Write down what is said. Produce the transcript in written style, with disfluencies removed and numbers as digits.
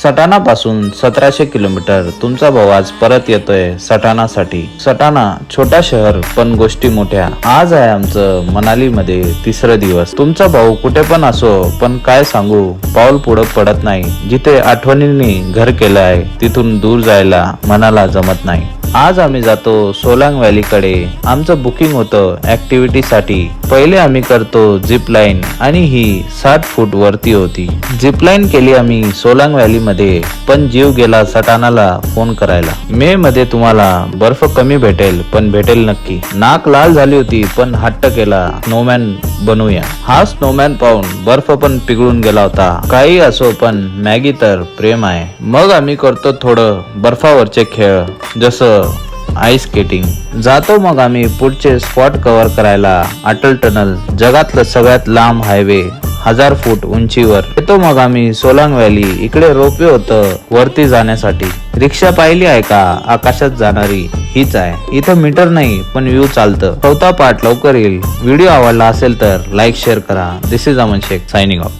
सटाणा पासून 1700 किलोमीटर तुमचा भाऊ आज परत येतोय सटाणासाठी. सटाणा छोटा शहर पण गोष्टी मोठ्या. आज आहे आमचं मनाली मध्ये तिसरा दिवस. तुमचा भाऊ कुठे पण असो पण काय सांगू, पाऊल पुढे पडत नाही. जिथे आठवणींनी घर केलं आहे तिथून दूर जायला मनाला जमत नाही. आज आम्ही जातो सोलांग व्हॅली कडे. आमचं बुकिंग होतं ऍक्टिव्हिटी साठी. पहिले आम्ही करतो झिप लाईन आणि ही 60 फूट वरती होती. झिप लाईन केली आम्ही सोलांग व्हॅली मध्ये, पण जीव गेला सटाणाला फोन करायला. मे मध्ये तुम्हाला बर्फ कमी भेटेल पण भेटेल नक्की. नाक लाल झाली होती पण हट्ट केला स्नोमॅन बनवूया. हा स्नोमॅन पाहून बर्फ पण पिघळून गेला होता. काही असो पण मॅगी तर प्रेम आहे. मग आम्ही करतो थोडं बर्फावरचे खेळ जसं आईस स्केटिंग. जातो मग आम्ही पुढचे स्पॉट कव्हर करायला. अटल टनल जगातलं सगळ्यात लांब हायवे 1000 फूट उंचीवर. येतो मग आम्ही सोलांग व्हॅली. इकडे रोपवे होतं वरती जाण्यासाठी. रिक्षा पाहिली आहे का आकाशात जाणारी? हीच आहे. इथं मीटर नाही पण व्ह्यू चालतं. चौथा पार्ट लवकर येईल. व्हिडिओ आवडला असेल तर लाईक शेअर करा. This is Aman Shaikh signing of.